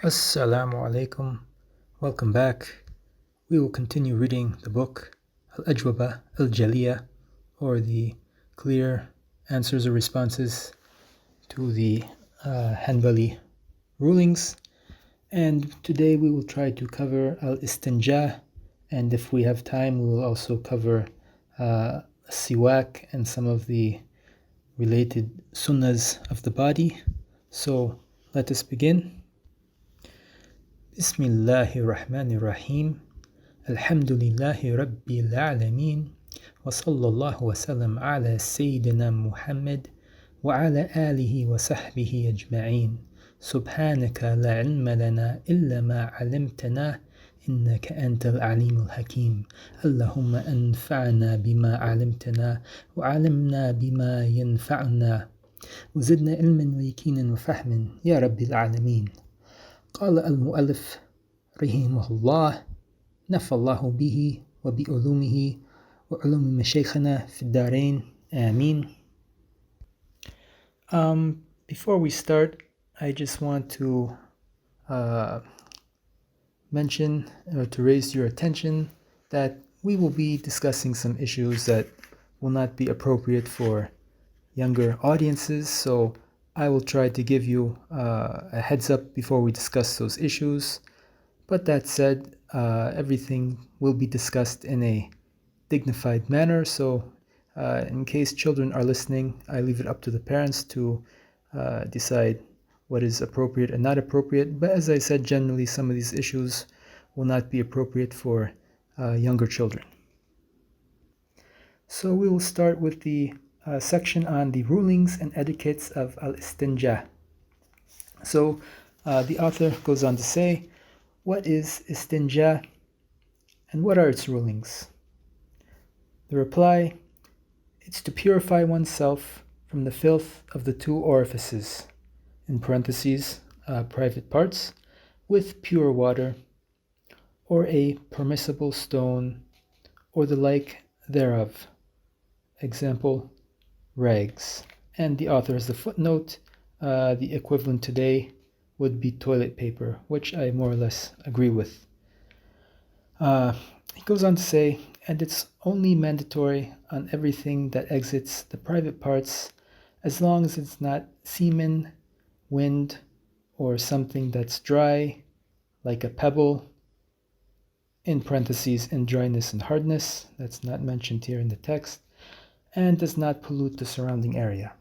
Assalamu alaikum. Welcome back. We will continue reading the book al-Ajwoba, al-Jaliya, or the clear answers or responses to the Hanbali Rulings. And today we will try to cover al-Instinja, and if we have time we will also cover Siwak and some of the related Sunnas of the body. So let us begin. بسم الله الرحمن الرحيم الحمد لله رب العالمين وصلى الله وسلم على سيدنا محمد وعلى آله وصحبه أجمعين سبحانك لا علم لنا إلا ما علمتنا إنك أنت العليم الحكيم اللهم أنفعنا بما علمتنا وعلمنا بما ينفعنا وزدنا علما ويقينا وفهما يا رب العالمين. قال المؤلف rahimahullah نفى الله به وبعلومه وعلوم مشايخنا في الدارين آمين. Before we start, I just want to mention or to raise your attention that we will be discussing some issues that will not be appropriate for younger audiences, so I will try to give you a heads up before we discuss those issues. But that said, everything will be discussed in a dignified manner, so in case children are listening, I leave it up to the parents to decide what is appropriate and not appropriate. But as I said, generally some of these issues will not be appropriate for younger children. So we will start with the section on the rulings and etiquettes of al-Instinja. So the author goes on to say, what is Instinja and what are its rulings? The reply, it's to purify oneself from the filth of the two orifices, in parentheses, private parts, with pure water, or a permissible stone, or the like thereof. Example, rags. And the author has the footnote, the equivalent today would be toilet paper, which I more or less agree with. He goes on to say, and it's only mandatory on everything that exits the private parts as long as it's not semen, wind, or something that's dry, like a pebble, in parentheses, in dryness and hardness, that's not mentioned here in the text, and does not pollute the surrounding area.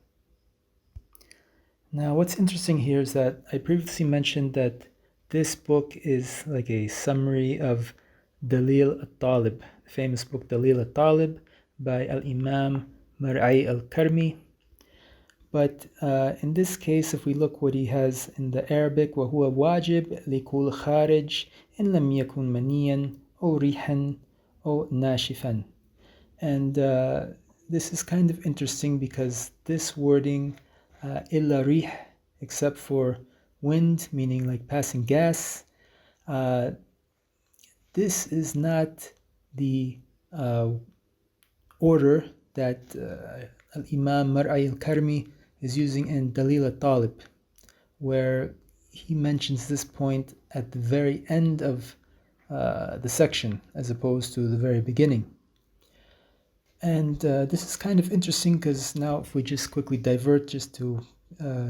Now, what's interesting here is that I previously mentioned that this book is like a summary of Dalil al-Talib, the famous book Dalil al-Talib by Al-Imam Mar'i al-Karmi. But in this case, if we look what he has in the Arabic, وَهُوَ وَاجِب لِكُلْ خَارِج إِن لَمْ يَكُنْ مَنِيًّا أو ريحًا أو ناشفًا. And this is kind of interesting because this wording, illa rih, except for wind, meaning like passing gas, this is not the order that Imam Mar'i al-Karmi is using in Dalil al-Talib, where he mentions this point at the very end of the section as opposed to the very beginning. And this is kind of interesting because now if we just quickly divert just to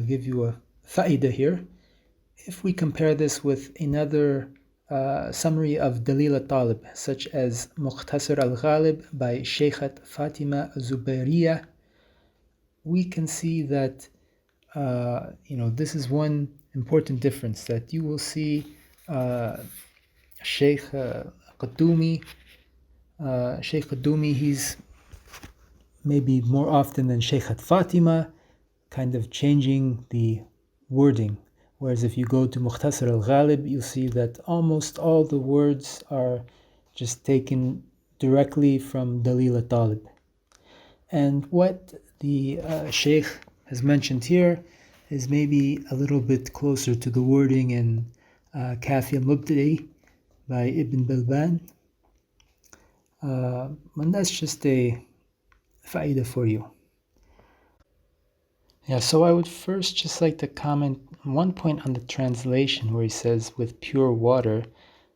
give you a fa'idah here, if we compare this with another summary of Dalil al-Talib, such as Mukhtasar al-Ghalib by Shaykhat Fatima Zubairiyah, we can see that this is one important difference, that you will see Shaykh al-Qaddoomi, he's maybe more often than Shaykhat Fatima, kind of changing the wording. Whereas if you go to Mukhtasar al-Ghalib, you'll see that almost all the words are just taken directly from Dalil al-Talib. And what the Shaykh has mentioned here is maybe a little bit closer to the wording in Kafi al-Mubtadi by Ibn Balban. And that's just a fa'idah for you. Yeah, so I would first just like to comment one point on the translation where he says with pure water.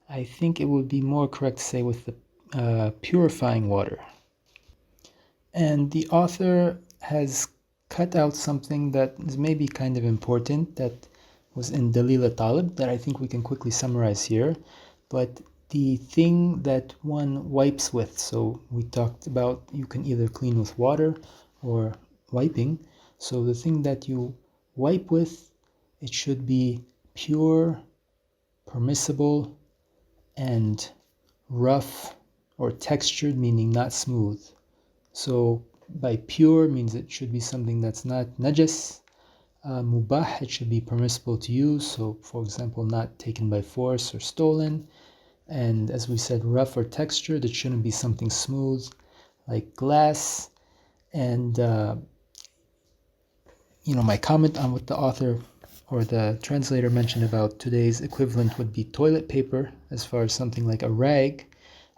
I think it would be more correct to say with the purifying water. And the author has cut out something that is maybe kind of important that was in Dalil al-Talib that I think we can quickly summarize here. But the thing that one wipes with, so we talked about you can either clean with water or wiping. So the thing that you wipe with, it should be pure, permissible, and rough or textured, meaning not smooth. So by pure means it should be something that's not najas. Mubah, it should be permissible to use. So for example, not taken by force or stolen. And as we said, rough or textured, it shouldn't be something smooth like glass. And my comment on what the author or the translator mentioned about today's equivalent would be toilet paper as far as something like a rag.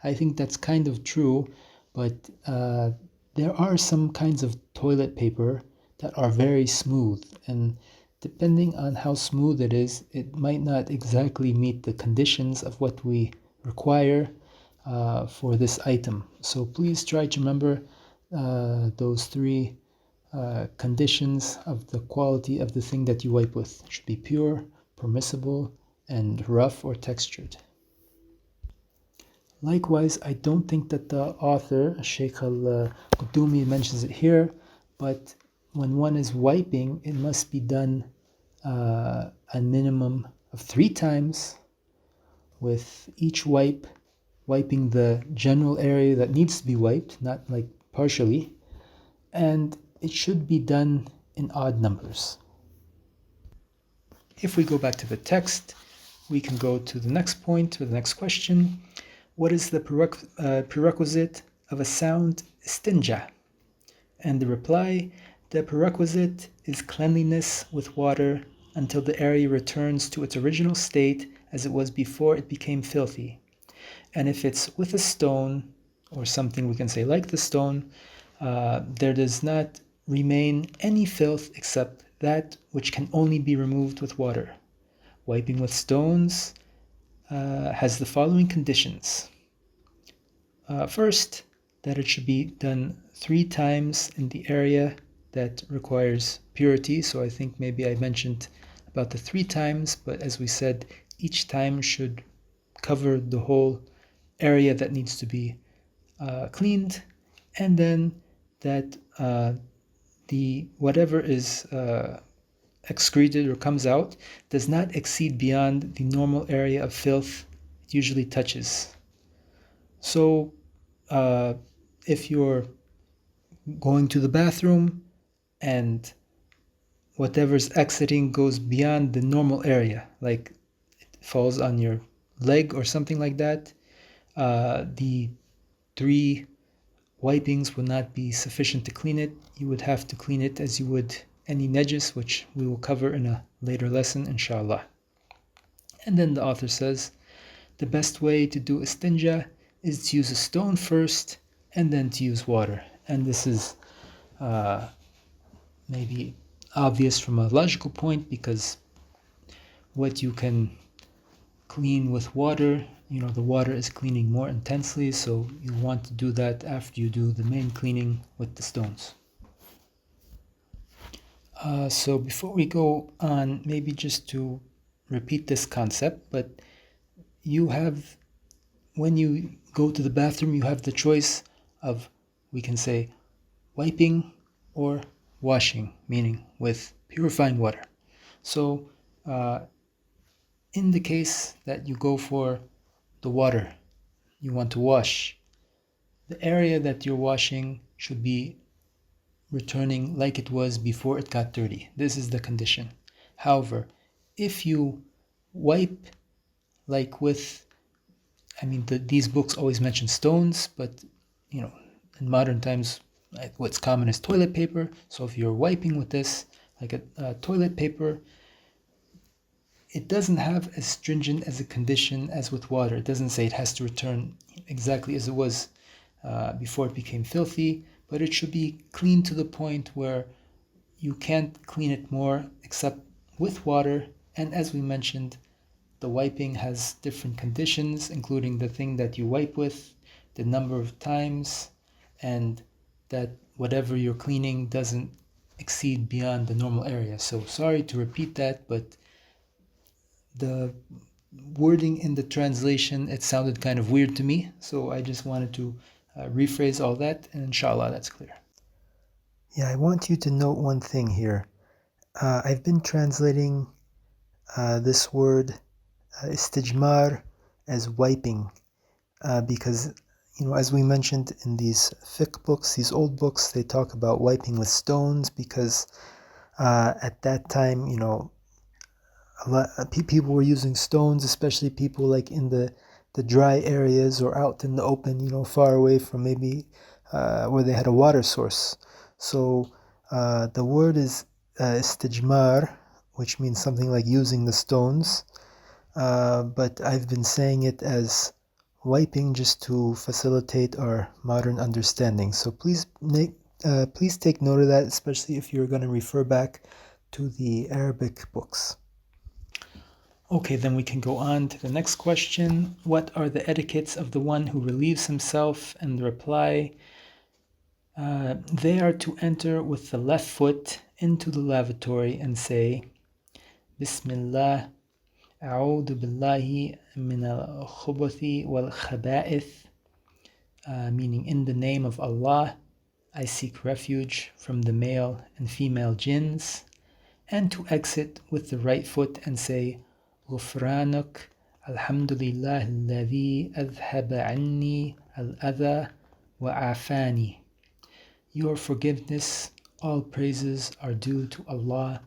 I think that's kind of true, but there are some kinds of toilet paper that are very smooth, and depending on how smooth it is, it might not exactly meet the conditions of what we require for this item. So please try to remember those three conditions of the quality of the thing that you wipe with. It should be pure, permissible, and rough or textured. Likewise, I don't think that the author, Sheikh al-Qaddoomi, mentions it here, but when one is wiping, it must be done a minimum of 3 times, with each wipe wiping the general area that needs to be wiped, not like partially, and it should be done in odd numbers. If we go back to the text, we can go to the next point, to the next question. What is the prerequisite of a sound istinja? And the reply, the prerequisite is cleanliness with water until the area returns to its original state as it was before it became filthy. And if it's with a stone, or something we can say like the stone, there does not remain any filth except that which can only be removed with water. Wiping with stones has the following conditions. First, that it should be done 3 times in the area that requires purity. So I think maybe I mentioned about the 3 times, but as we said, each time should cover the whole area that needs to be cleaned, and then that the whatever is excreted or comes out does not exceed beyond the normal area of filth it usually touches. So if you're going to the bathroom and whatever's exiting goes beyond the normal area, like it falls on your leg or something like that, the 3 wipings would not be sufficient to clean it. You would have to clean it as you would any najis, which we will cover in a later lesson, inshallah. And then the author says, the best way to do istinja is to use a stone first and then to use water. And this is maybe obvious from a logical point, because what you can clean with water, the water is cleaning more intensely, so you want to do that after you do the main cleaning with the stones. So before we go on, maybe just to repeat this concept, but when you go to the bathroom, you have the choice of, we can say, wiping or washing, meaning with purifying water. So in the case that you go for the water, you want to wash, the area that you're washing should be returning like it was before it got dirty. This is the condition. However, if you wipe like with, these books always mention stones, but in modern times, what's common is toilet paper. So if you're wiping with this, like a toilet paper, it doesn't have as stringent as a condition as with water. It doesn't say it has to return exactly as it was before it became filthy, but it should be clean to the point where you can't clean it more except with water. And as we mentioned, the wiping has different conditions, including the thing that you wipe with, the number of times, and that whatever you're cleaning doesn't exceed beyond the normal area. So sorry to repeat that, but the wording in the translation, it sounded kind of weird to me. So I just wanted to rephrase all that, and inshallah that's clear. Yeah, I want you to note one thing here. I've been translating this word istijmar as wiping because, as we mentioned in these fiqh books, these old books, they talk about wiping with stones because at that time, a lot people were using stones, especially people like in the dry areas or out in the open, far away from maybe where they had a water source. So the word is istijmar, which means something like using the stones. But I've been saying it as wiping just to facilitate our modern understanding. So please take note of that, especially if you're going to refer back to the Arabic books. Okay, then we can go on to the next question. What are the etiquettes of the one who relieves himself? And the reply, they are to enter with the left foot into the lavatory and say, Bismillah, A'udhu billahi min al-khubuthi wal-khaba'ith, meaning in the name of Allah, I seek refuge from the male and female jinns, and to exit with the right foot and say, غفرانك الحمد لله الذي أذهب عني الأذى وعافاني. Your forgiveness, all praises are due to Allah,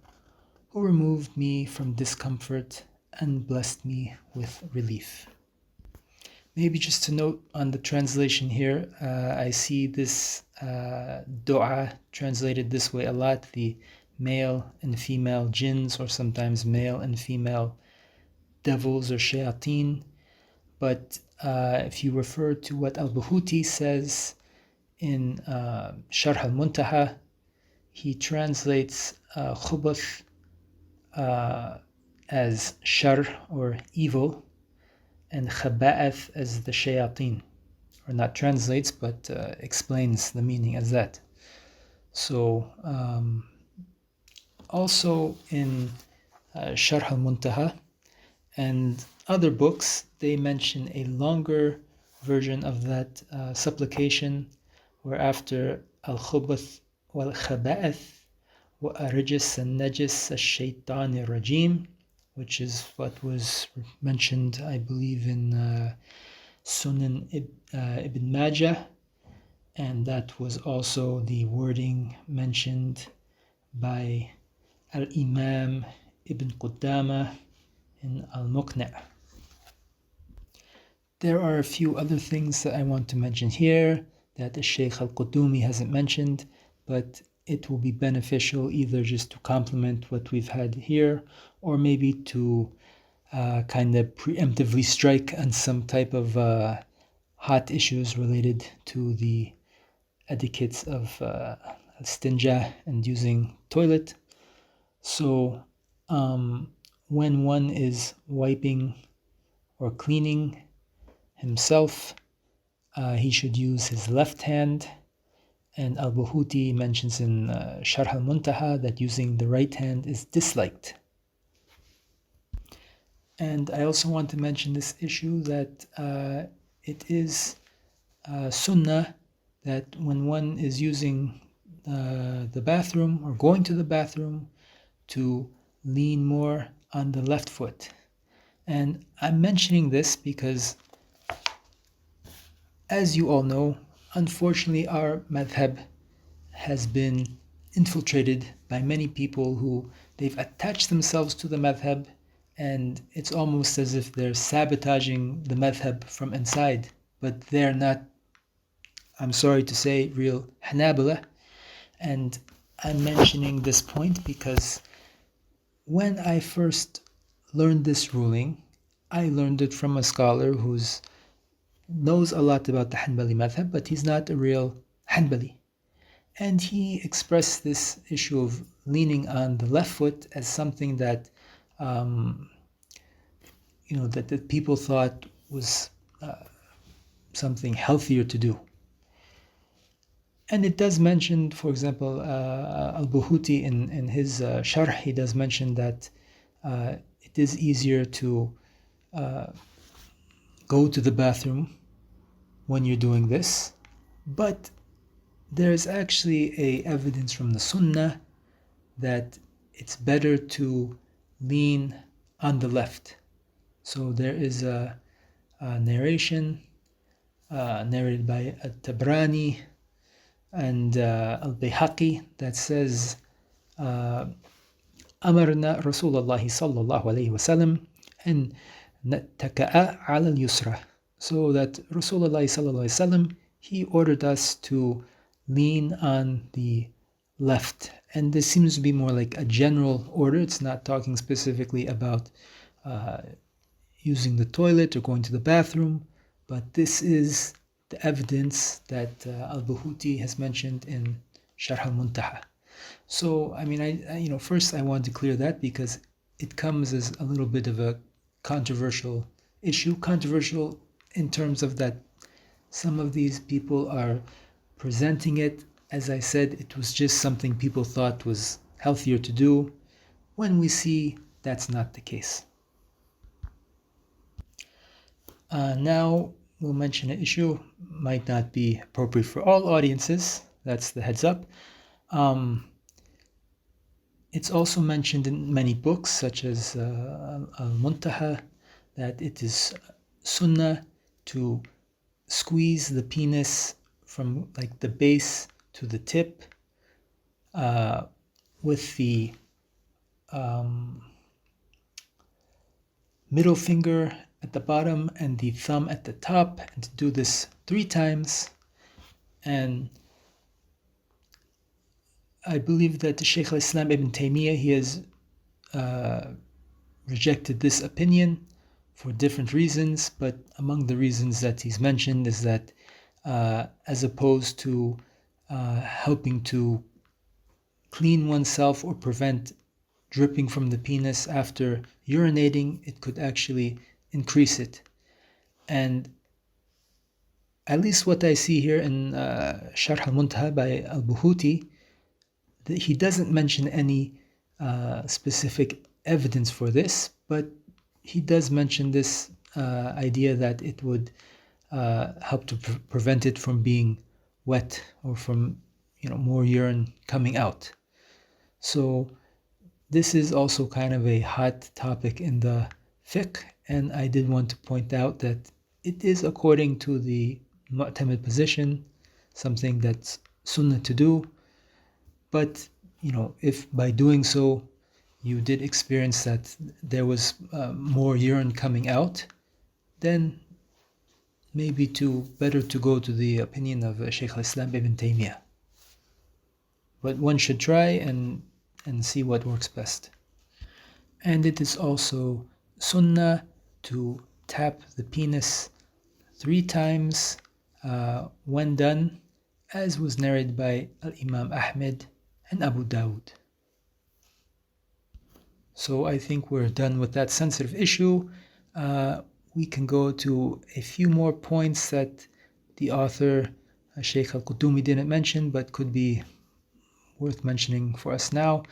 who removed me from discomfort and blessed me with relief. Maybe just to note on the translation here, I see this dua translated this way a lot, the male and female jinns, or sometimes male and female devils or shayateen. But if you refer to what al-Buhuti says in Sharh al-Muntaha, he translates khubuth as shar or evil, and khaba'ath as the shayateen, or not translates but explains the meaning as that. So also in Sharh al-Muntaha and other books, they mention a longer version of that supplication, where after al-khubuth wal-khaba'ath wa arijis an-najis ash-shaytan ar-rajim, which is what was mentioned, I believe, in Sunan Ibn Majah, and that was also the wording mentioned by Al-Imam Ibn Qudama in Al-Muqna'. There are a few other things that I want to mention here that the Shaykh al-Qaddoomi hasn't mentioned, but it will be beneficial either just to complement what we've had here, or maybe to kind of preemptively strike on some type of hot issues related to the etiquettes of Instinja and using toilet. So when one is wiping or cleaning himself, he should use his left hand, and al-Buhuti mentions in Sharh al-Muntaha that using the right hand is disliked. And I also want to mention this issue that it is sunnah that when one is using the bathroom or going to the bathroom, to lean more on the left foot. And I'm mentioning this because, as you all know, unfortunately our madhab has been infiltrated by many people who they've attached themselves to the madhab, and it's almost as if they're sabotaging the madhab from inside, but they're not, I'm sorry to say, real Hanbali. And I'm mentioning this point because when I first learned this ruling, I learned it from a scholar who knows a lot about the Hanbali madhab, but he's not a real Hanbali. And he expressed this issue of leaning on the left foot as something that, that people thought was something healthier to do. And it does mention, for example, al-Buhuti in his sharh, he does mention that it is easier to go to the bathroom when you're doing this, but there's actually a evidence from the Sunnah that it's better to lean on the left. So there is a narration narrated by al-Tabrani and al-Bayhaqi that says أمرنا رسول الله صلى الله عليه وسلم أن نتكأ على اليسرى. So that Rasulullah sallallahu alaihi wasallam, he ordered us to lean on the left. And this seems to be more like a general order. It's not talking specifically about using the toilet or going to the bathroom, but this is the evidence that al-Buhuti has mentioned in Sharh al-Muntaha. So, I first I want to clear that because it comes as a little bit of a controversial issue. Controversial in terms of that some of these people are presenting it. As I said, it was just something people thought was healthier to do, when we see that's not the case. Now, we'll mention an issue, might not be appropriate for all audiences, that's the heads up. It's also mentioned in many books, such as Al-Muntaha, that it is sunnah to squeeze the penis from like the base to the tip with the middle finger at the bottom and the thumb at the top, and to do this 3 times. And I believe that the Shaykh al-Islam ibn Taymiyyah, he has rejected this opinion for different reasons, but among the reasons that he's mentioned is that as opposed to helping to clean oneself or prevent dripping from the penis after urinating, it could actually increase it. And at least what I see here in Sharh al-Muntaha by al-Buhuti, he doesn't mention any specific evidence for this, but he does mention this idea that it would help to prevent it from being wet or from more urine coming out. So this is also kind of a hot topic in the fiqh, and I did want to point out that it is according to the mu'tamid position, something that's sunnah to do. But if by doing so you did experience that there was more urine coming out, then maybe better to go to the opinion of Shaykh al-Islam ibn Taymiyyah. But one should try and see what works best. And it is also sunnah to tap the penis 3 times when done, as was narrated by Imam Ahmed and Abu Dawud. So I think we're done with that sensitive issue. We can go to a few more points that the author, Shaykh al-Qaddoomi, didn't mention, but could be worth mentioning for us now.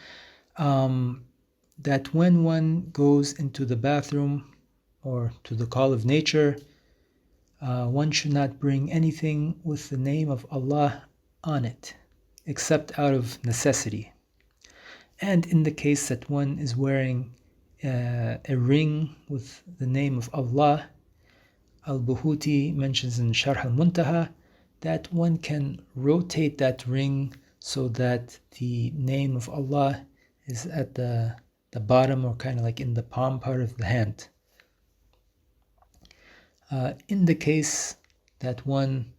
That when one goes into the bathroom or to the call of nature, one should not bring anything with the name of Allah on it, except out of necessity. And in the case that one is wearing a ring with the name of Allah, al-Buhuti mentions in Sharh al-Muntaha that one can rotate that ring so that the name of Allah is at the bottom, or kind of like in the palm part of the hand. In the case that one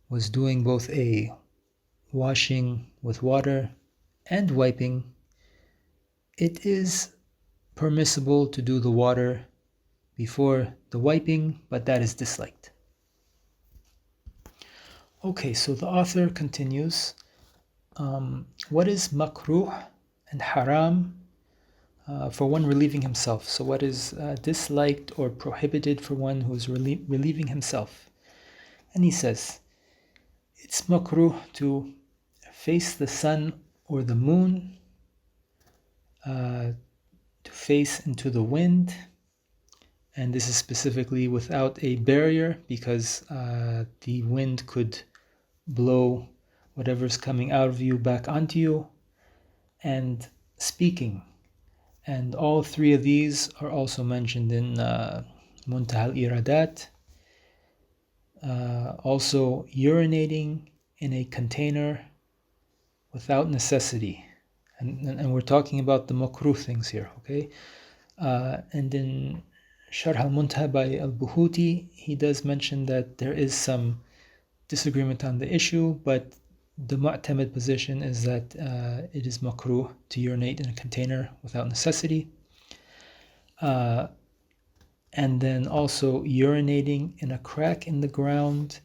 was doing both a washing with water and wiping, it is permissible to do the water before the wiping, but that is disliked. Okay, so the author continues. what is makruh and haram for one relieving himself. So what is disliked or prohibited for one who is relieving himself. And he says, it's makruh to face the sun or the moon, to face into the wind, and this is specifically without a barrier, because the wind could blow whatever's coming out of you back onto you, and speaking. And all three of these are also mentioned in Muntaha al-Iradat. Also urinating in a container without necessity. And we're talking about the makruh things here, okay? And in Sharh al-Muntaha by al-Buhuti, he does mention that there is some disagreement on the issue, but the mu'tamid position is that it is makruh to urinate in a container without necessity. And then also urinating in a crack in the ground.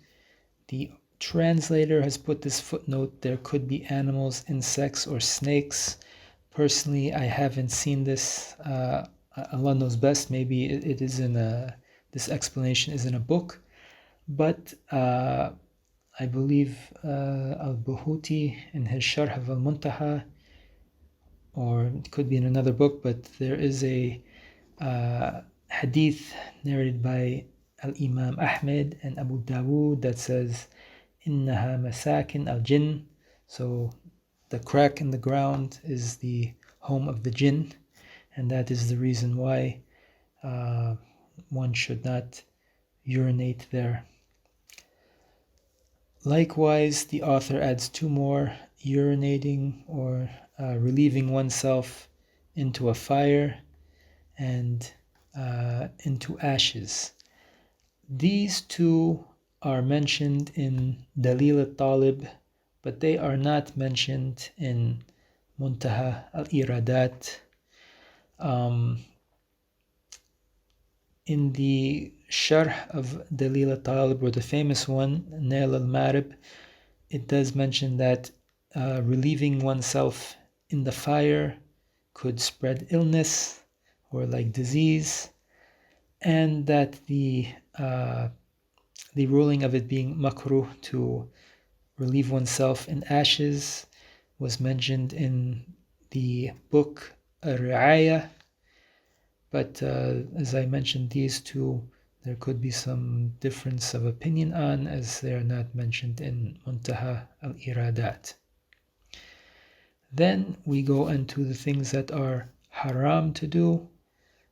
The translator has put this footnote, there could be animals, insects, or snakes. Personally, I haven't seen this. Allah knows best. Maybe it is in this explanation is in a book. But I believe al-Buhuti in his Sharh of al-Muntaha, or it could be in another book, but there is a hadith narrated by al-Imam Ahmed and Abu Dawood that says, إِنَّهَا مَسَاكِنْ al-Jinn. So the crack in the ground is the home of the jinn, and that is the reason why one should not urinate there. Likewise, the author adds two more, urinating or relieving oneself into a fire and into ashes. These two are mentioned in Dalil al-Talib, but they are not mentioned in Muntaha al-Iradat. In the Sharh of Dalil al-Talib, or the famous one, Nail al-Marib, it does mention that relieving oneself in the fire could spread illness or like disease, and that the ruling of it being makruh to relieve oneself in ashes was mentioned in the book Ar-Ri'ayah. But as I mentioned, these two there could be some difference of opinion on, as they are not mentioned in Muntaha al-Iradat. Then we go into the things that are haram to do.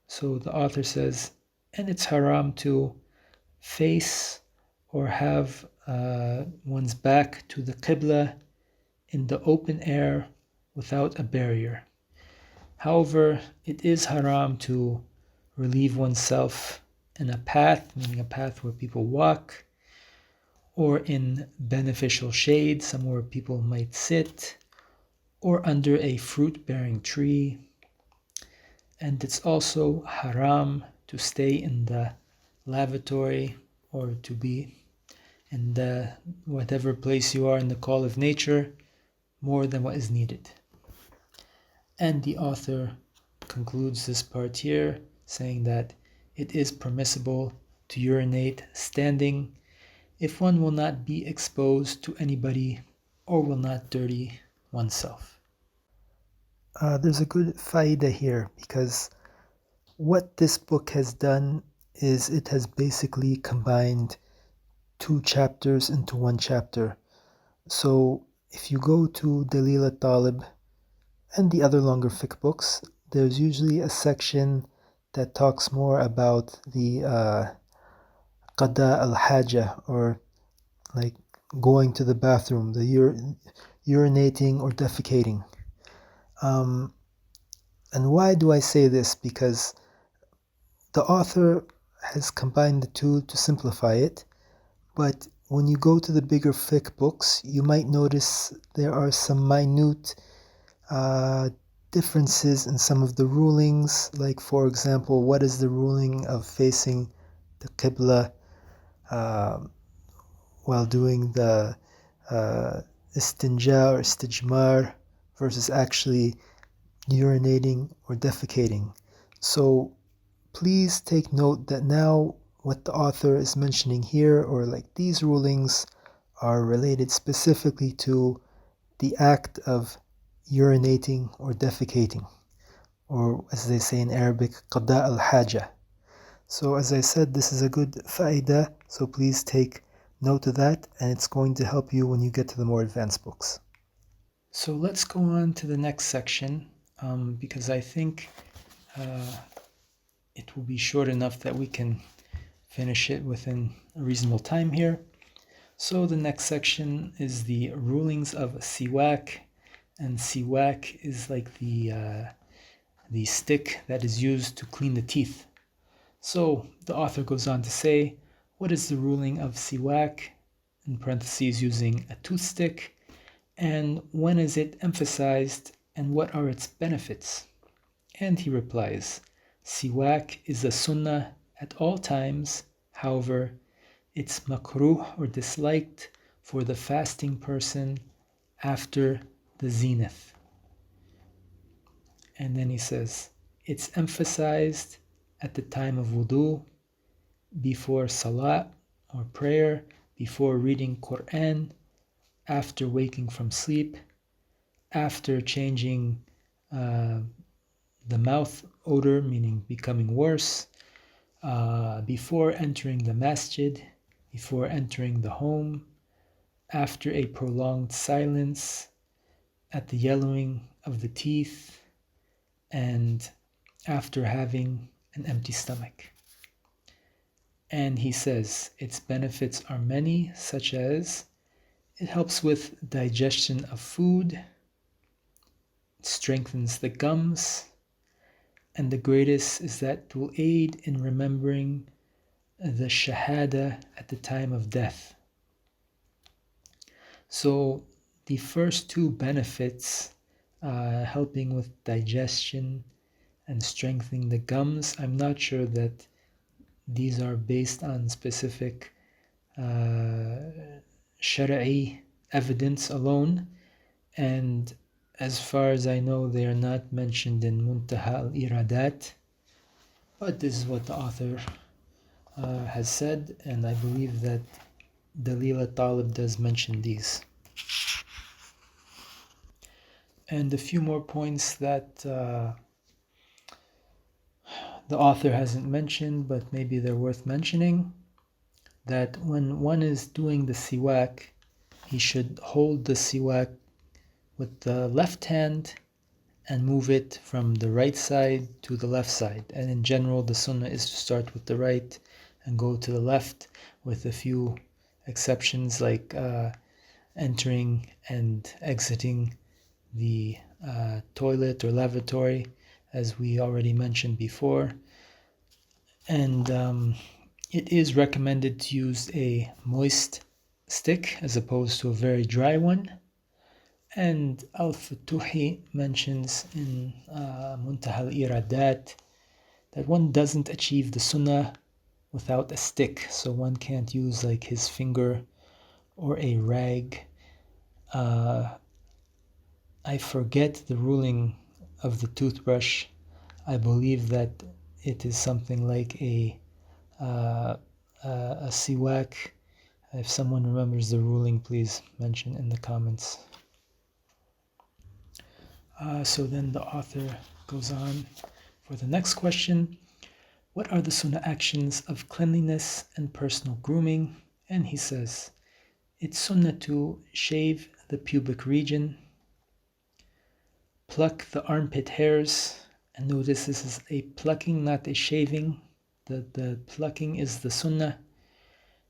So the author says, and it's haram to face or have one's back to the Qibla in the open air without a barrier. However, it is haram to relieve oneself in a path, meaning a path where people walk, or in beneficial shade, somewhere people might sit, or under a fruit-bearing tree. And it's also haram to stay in the lavatory or to be in the whatever place you are in the call of nature more than what is needed. And the author concludes this part here saying that it is permissible to urinate standing if one will not be exposed to anybody or will not dirty oneself. There's a good faida here, because what this book has done is it has basically combined two chapters into one chapter. So if you go to Dalil al-Talib and the other longer fiqh books, there's usually a section that talks more about the qada al-haja, or like going to the bathroom, the urinating or defecating. And why do I say this? Because the author has combined the two to simplify it, but when you go to the bigger fiqh books, you might notice there are some minute differences in some of the rulings. Like, for example, what is the ruling of facing the Qibla while doing the istinja or istijmar versus actually urinating or defecating. So please take note that now what the author is mentioning here, or like these rulings, are related specifically to the act of urinating or defecating, or as they say in Arabic, qada al-haja. So as I said, this is a good fa'idah, so please take note of that, and it's going to help you when you get to the more advanced books. So let's go on to the next section, because I think it will be short enough that we can finish it within a reasonable time here. So the next section is the rulings of Siwak, and Siwak is like the stick that is used to clean the teeth. So the author goes on to say, what is the ruling of Siwak, in parentheses using a toothstick, and when is it emphasized, and what are its benefits? And he replies, Siwak is a sunnah at all times, however, it's makruh or disliked for the fasting person after the zenith. And then he says, it's emphasized at the time of wudu, before salat or prayer, before reading Quran, after waking from sleep, after changing the mouth odor, meaning becoming worse, before entering the masjid, before entering the home, after a prolonged silence, at the yellowing of the teeth, and after having an empty stomach. And he says its benefits are many, such as it helps with digestion of food, it strengthens the gums, and the greatest is that it will aid in remembering the shahada at the time of death. So the first two benefits, helping with digestion and strengthening the gums, I'm not sure that these are based on specific shari'i evidence alone, and as far as I know, they are not mentioned in Muntaha al-Iradat, but this is what the author has said, and I believe that Dalil al-Talib does mention these. And a few more points that the author hasn't mentioned, but maybe they're worth mentioning, that when one is doing the siwak, he should hold the siwak with the left hand and move it from the right side to the left side. And in general, the sunnah is to start with the right and go to the left, with a few exceptions like entering and exiting the toilet or lavatory, as we already mentioned before. And it is recommended to use a moist stick as opposed to a very dry one. And Al-Futuhi mentions in Muntaha al-Iradat that one doesn't achieve the sunnah without a stick, so one can't use like his finger or a rag. I forget the ruling of the toothbrush. I believe that it is something like a siwak. If someone remembers the ruling, please mention in the comments. So then the author goes on for the next question. What are the sunnah actions of cleanliness and personal grooming? And he says, it's sunnah to shave the pubic region, pluck the armpit hairs, and notice this is a plucking, not a shaving. The plucking is the sunnah.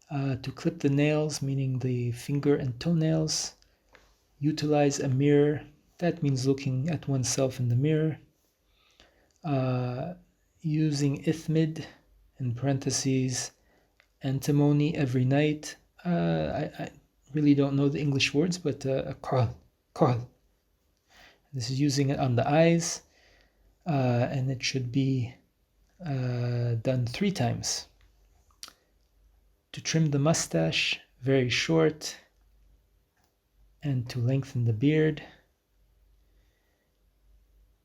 To clip the nails, meaning the finger and toenails. Utilize a mirror, that means looking at oneself in the mirror. Using ithmid, in parentheses, antimony every night. I really don't know the English words, but kohl. This is using it on the eyes, and it should be done 3 times. To trim the mustache, very short, and to lengthen the beard.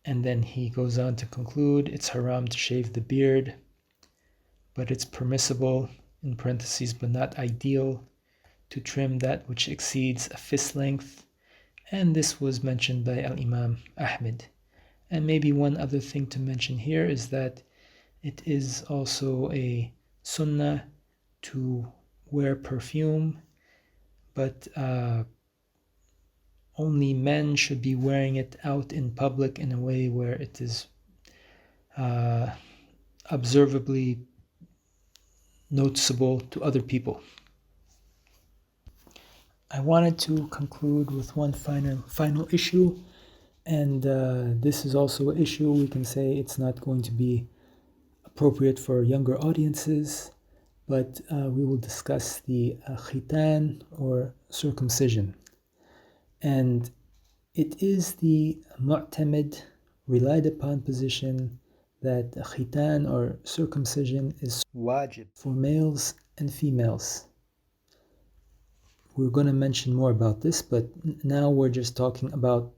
And then he goes on to conclude, it's haram to shave the beard, but it's permissible, in parentheses, but not ideal, to trim that which exceeds a fist length. And this was mentioned by Al-Imam Ahmed. And maybe one other thing to mention here is that it is also a sunnah to wear perfume, but only men should be wearing it out in public in a way where it is observably noticeable to other people. I wanted to conclude with one final issue, and this is also an issue we can say it's not going to be appropriate for younger audiences, but we will discuss the khitan or circumcision. And it is the mu'tamid, relied upon position that khitan or circumcision is wajib for males and females. We're going to mention more about this, but now we're just talking about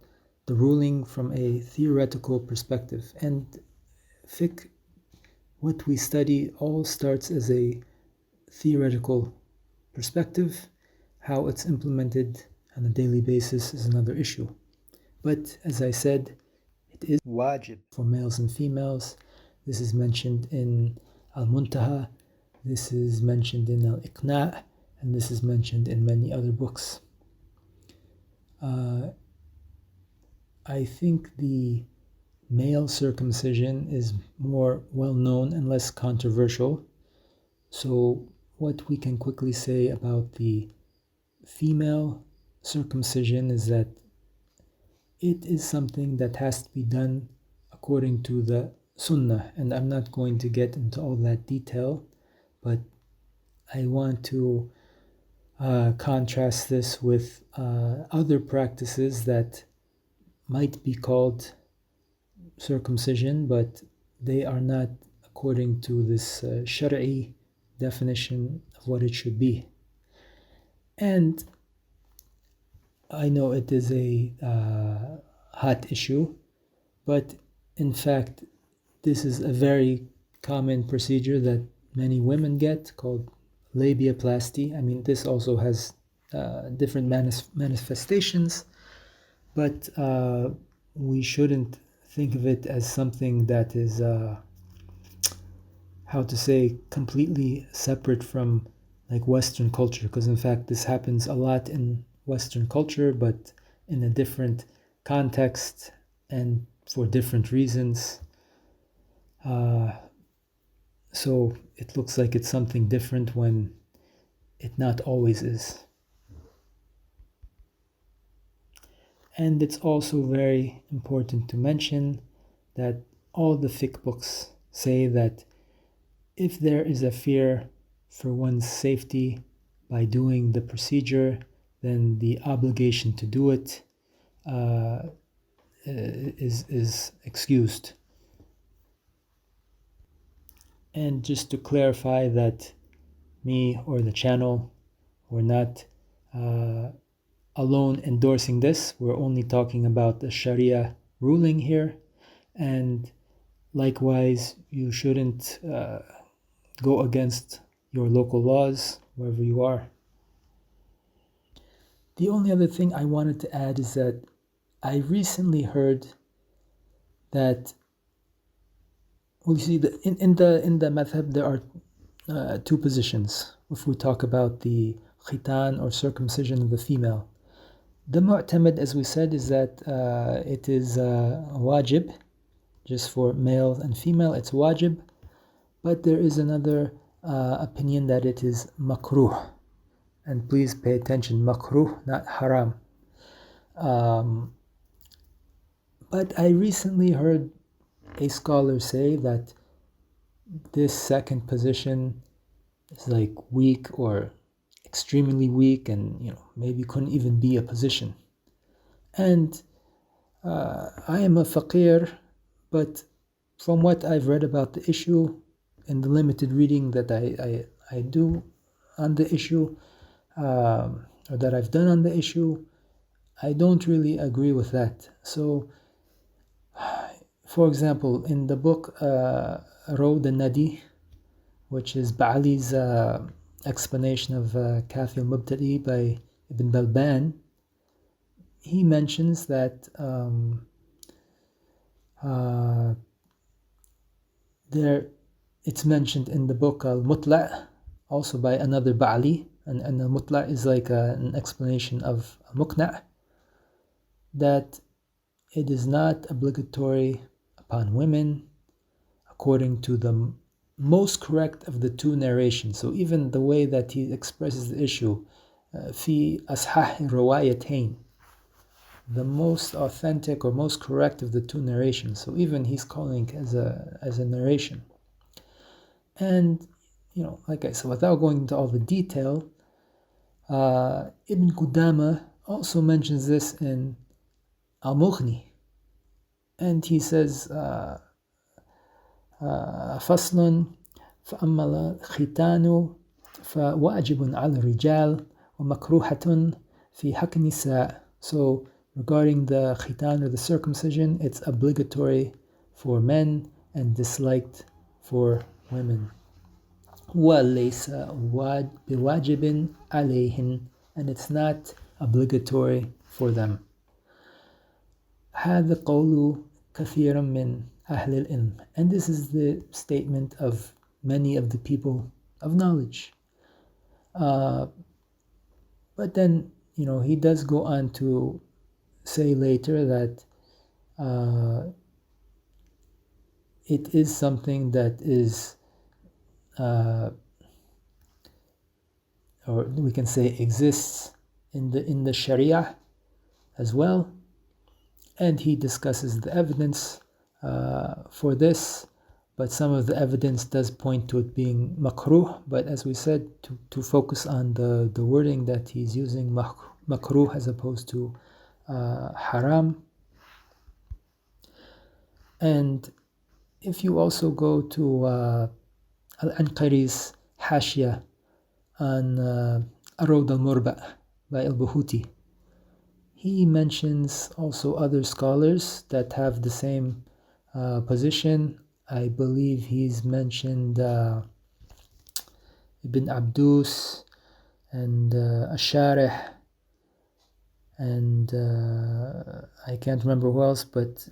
the ruling from a theoretical perspective. And fiqh, what we study, all starts as a theoretical perspective. How it's implemented on a daily basis is another issue. But as I said, it is wajib for males and females. This is mentioned in Al-Muntaha, this is mentioned in Al-Iqna', and this is mentioned in many other books. I think the male circumcision is more well known and less controversial. So what we can quickly say about the female circumcision is that it is something that has to be done according to the sunnah, and I'm not going to get into all that detail, but I want to contrast this with other practices that might be called circumcision, but they are not according to this Shari'i definition of what it should be. And I know it is a hot issue, but in fact, this is a very common procedure that many women get called labiaplasty. I mean, this also has different manifestations, but we shouldn't think of it as something that is, completely separate from like Western culture, because in fact this happens a lot in Western culture, but in a different context and for different reasons. So it looks like it's something different when it not always is. And it's also very important to mention that all the fiqh books say that if there is a fear for one's safety by doing the procedure, then the obligation to do it is excused. And just to clarify that me or the channel, we're not alone endorsing this. We're only talking about the Sharia ruling here. And likewise, you shouldn't go against your local laws, wherever you are. The only other thing I wanted to add is that I recently heard that, well, you see, in the madhab there are two positions. If we talk about the khitan or circumcision of the female, the mu'tamad, as we said, is that it is wajib, just for male and female, it's wajib. But there is another opinion that it is makruh. And please pay attention, makruh, not haram. But I recently heard a scholar say that this second position is like weak or extremely weak, and maybe couldn't even be a position. And I am a faqir, but from what I've read about the issue and the limited reading that I do on the issue, or that I've done on the issue, I don't really agree with that. So, for example, in the book Rawd al-Nadi, which is Ba'ali's explanation of Kafi al-Mubtadi by Ibn Balban, he mentions that it's mentioned in the book al-Mutla', also by another Ba'ali, and al-Mutla' is like an explanation of al-Muqna', that it is not obligatory upon women according to the most correct of the two narrations. So even the way that he expresses the issue, fi ashah riwayatain, the most authentic or most correct of the two narrations. So even he's calling as a narration. And like I said, without going into all the detail, Ibn Qudama also mentions this in al-Mughni, and he says فصل فأما الختان فواجب على الرجال ومكروهة في حق النساء. So regarding the khitan or the circumcision, it's obligatory for men and disliked for women. وَلَيْسَ بِوَاجِبٍ عَلَيْهِنْ, and it's not obligatory for them. هذا قول كثير من أهل العلم, and this is the statement of many of the people of knowledge. But then, he does go on to say later that it is something that is, or we can say exists in the Sharia as well, and he discusses the evidence for this, but some of the evidence does point to it being makruh. But as we said, to focus on the wording that he's using, makruh as opposed to haram. And if you also go to Al-Anqari's Hashya on Rawd al-Murba' by al-Buhuti, he mentions also other scholars that have the same position. I believe he's mentioned Ibn Abdus and Asharih, and I can't remember who else, but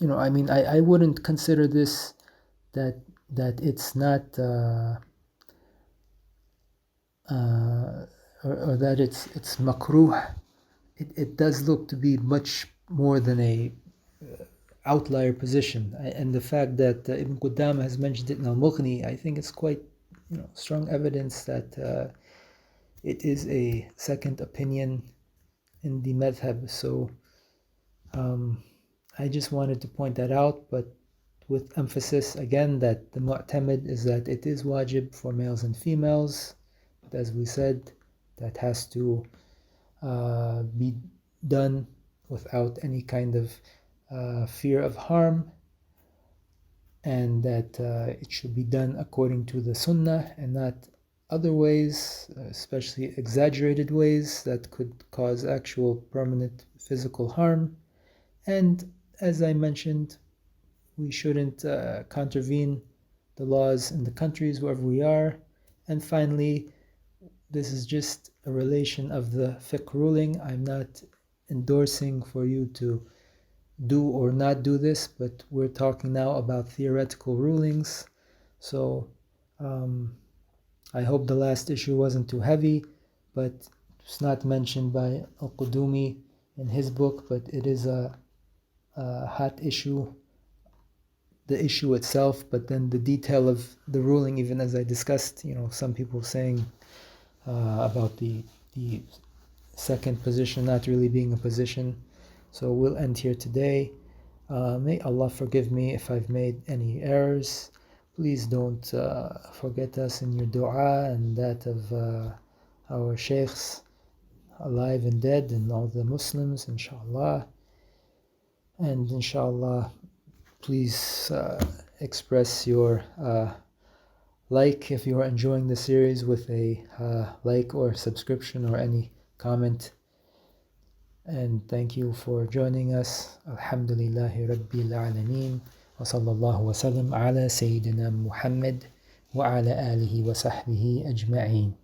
I wouldn't consider this that it's not or that it's makruh. It does look to be much more than a outlier position, and the fact that Ibn Qudama has mentioned it in al-Mughni, I think it's quite strong evidence that it is a second opinion in the madhab. So I just wanted to point that out, but with emphasis again that the mu'tamid is that it is wajib for males and females, but as we said, that has to be done without any kind of fear of harm, and that it should be done according to the sunnah and not other ways, especially exaggerated ways that could cause actual permanent physical harm. And as I mentioned, we shouldn't contravene the laws in the countries wherever we are. And finally, this is just a relation of the fiqh ruling. I'm not endorsing for you to do or not do this, but we're talking now about theoretical rulings. So I hope the last issue wasn't too heavy, but it's not mentioned by al-Qaddoomi in his book, but it is a hot issue, the issue itself, but then the detail of the ruling, even as I discussed, some people saying about the second position not really being a position. So we'll end here today. May Allah forgive me if I've made any errors. Please don't forget us in your dua and that of our sheikhs, alive and dead, and all the Muslims, inshallah. And inshallah, please express your like if you are enjoying the series with a like or subscription or any comment. and thank you for joining us. Alhamdulillahi Rabbil Alameen. Wa sallallahu wa sallam ala Sayyidina Muhammad wa ala alihi wa sahbihi ajma'een.